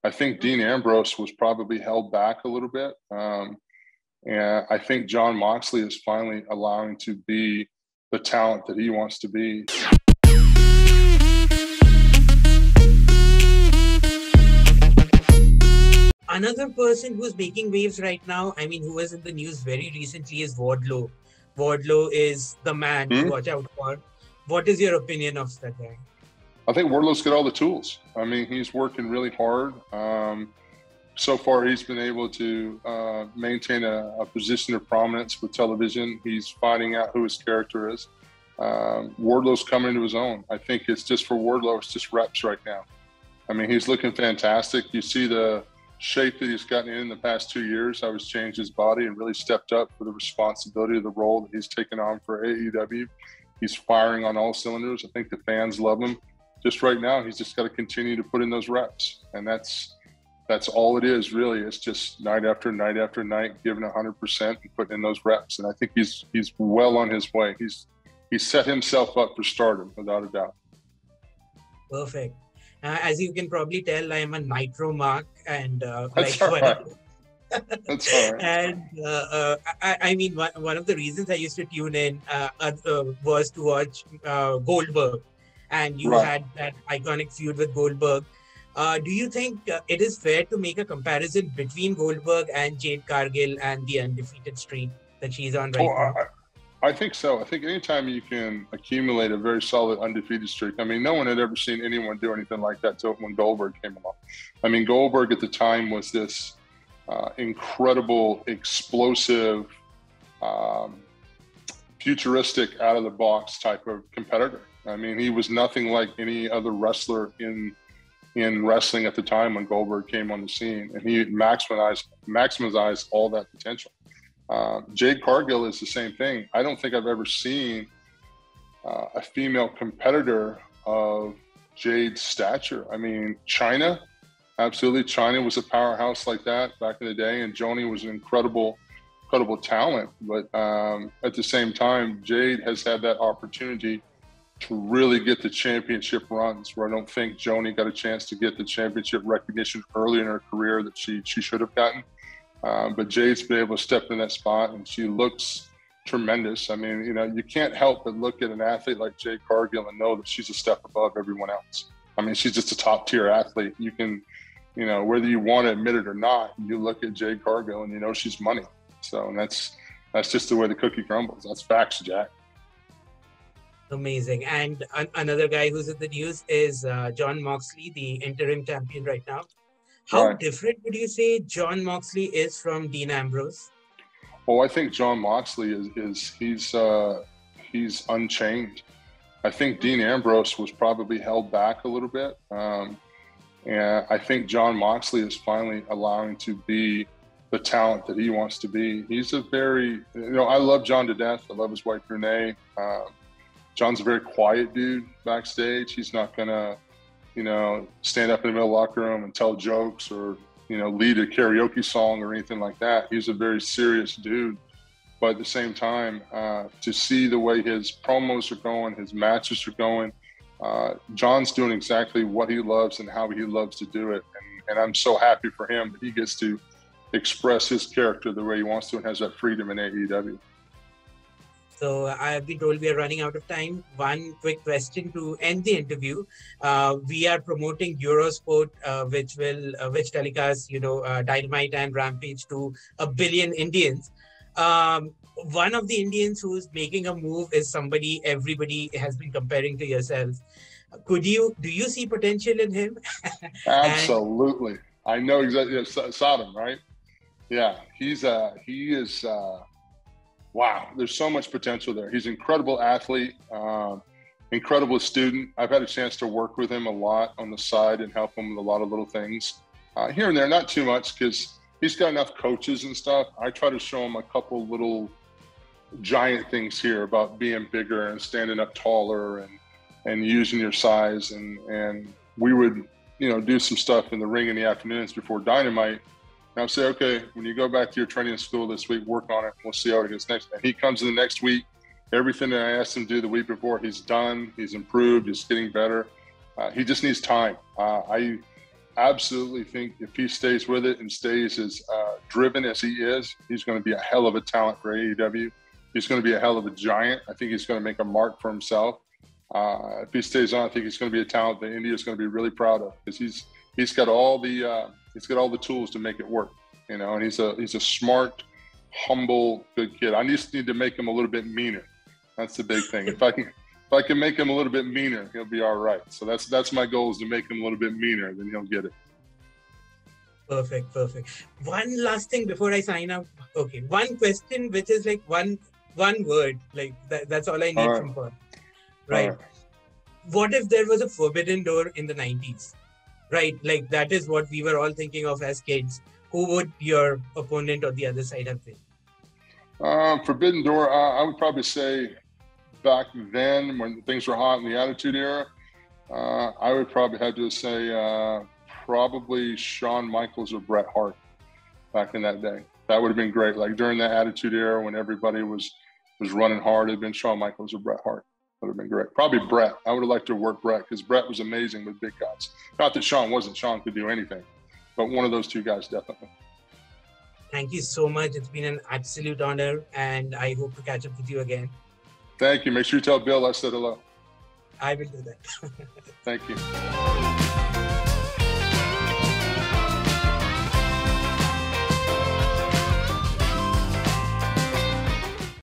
I think Dean Ambrose was probably held back a little bit. And I think Jon Moxley is finally allowing to be the talent that he wants to be. Another person who's making waves right now, I mean, who was in the news very recently, is Wardlow. Wardlow is the man to watch out for. What is your opinion of that guy? I think Wardlow's got all the tools. I mean, he's working really hard. So far, he's been able to maintain a position of prominence with television. He's finding out who his character is. Wardlow's coming into his own. I think it's just for Wardlow, it's just reps right now. I mean, he's looking fantastic. You see the shape that he's gotten in the past 2 years, how he's changed his body and really stepped up for the responsibility of the role that he's taken on for AEW. He's firing on all cylinders. I think the fans love him. Just right now, he's just got to continue to put in those reps. And that's all it is, really. It's just night after night after night, giving 100% and putting in those reps. And I think he's well on his way. He's set himself up for stardom, without a doubt. Perfect. As you can probably tell, I am a Nitro mark, and that's all right. That's all right. And I mean, one of the reasons I used to tune in was to watch Goldberg, and you had that iconic feud with Goldberg. Do you think it is fair to make a comparison between Goldberg and Jade Cargill and the undefeated streak that she's on right now? I think so. I think anytime you can accumulate a very solid undefeated streak, I mean, no one had ever seen anyone do anything like that till when Goldberg came along. I mean, Goldberg at the time was this incredible, explosive, futuristic, out-of-the-box type of competitor. I mean, he was nothing like any other wrestler in wrestling at the time when Goldberg came on the scene, and he maximized all that potential. Jade Cargill is the same thing. I don't think I've ever seen a female competitor of Jade's stature. I mean, Chyna, absolutely. Chyna was a powerhouse like that back in the day, and Joni was an incredible talent. But at the same time, Jade has had that opportunity to really get the championship runs, where I don't think Joni got a chance to get the championship recognition early in her career that she should have gotten. But Jade's been able to step in that spot, and she looks tremendous. I mean, you know, you can't help but look at an athlete like Jade Cargill and know that she's a step above everyone else. I mean, she's just a top-tier athlete. You can, you know, whether you want to admit it or not, you look at Jade Cargill and you know she's money. So, and that's just the way the cookie crumbles. That's facts, Jack. Amazing. And another guy who's in the news is Jon Moxley, the interim champion right now. How different would you say Jon Moxley is from Dean Ambrose? Oh, I think Jon Moxley he's unchained. I think Dean Ambrose was probably held back a little bit. And I think Jon Moxley is finally allowing to be the talent that he wants to be. He's a very, you know, I love Jon to death. I love his wife, Renee. Jon's a very quiet dude backstage. He's not going to, you know, stand up in the middle of the locker room and tell jokes or, you know, lead a karaoke song or anything like that. He's a very serious dude. But at the same time, to see the way his promos are going, his matches are going, Jon's doing exactly what he loves and how he loves to do it. And I'm so happy for him that he gets to express his character the way he wants to and has that freedom in AEW. So I have been told we are running out of time. One quick question to end the interview. We are promoting Eurosport, which telecasts, you know, Dynamite and Rampage to 1 billion Indians. One of the Indians who's making a move is somebody everybody has been comparing to yourself. Do you see potential in him? Absolutely. I know exactly. Satnam, right? Yeah, he is. Wow, there's so much potential there. He's an incredible athlete, incredible student. I've had a chance to work with him a lot on the side and help him with a lot of little things. Here and there, not too much, because he's got enough coaches and stuff. I try to show him a couple little giant things here about being bigger and standing up taller and using your size. And we would, you know, do some stuff in the ring in the afternoons before Dynamite. And I'll say, okay, when you go back to your training school this week, work on it. We'll see how it goes next. And he comes in the next week. Everything that I asked him to do the week before, he's done. He's improved. He's getting better. He just needs time. absolutely think if he stays with it and stays as driven as he is, he's going to be a hell of a talent for AEW. He's going to be a hell of a giant. I think he's going to make a mark for himself. If he stays on, I think he's going to be a talent that India is going to be really proud of, because he's got all the tools to make it work, you know. And he's a smart, humble, good kid. I just need to make him a little bit meaner. That's the big thing. If I can make him a little bit meaner, he'll be all right. So that's my goal, is to make him a little bit meaner, then he'll get it. Perfect. One last thing before I sign up. Okay, one question, which is like one word, like that's all I need from Paul. Right. What if there was a forbidden door in the 90s? Right, like that is what we were all thinking of as kids. Who would your opponent or the other side have been? Forbidden door, I would probably say back then when things were hot in the Attitude Era, I would probably have to say probably Shawn Michaels or Bret Hart back in that day. That would have been great. Like during that Attitude Era when everybody was running hard, it'd been Shawn Michaels or Bret Hart. Would have been great. Probably Bret. I would have liked to work Bret, because Bret was amazing with big guys. Not that Shawn wasn't. Shawn could do anything. But one of those two guys, definitely. Thank you so much. It's been an absolute honor, and I hope to catch up with you again. Thank you. Make sure you tell Bill I said hello. I will do that. Thank you.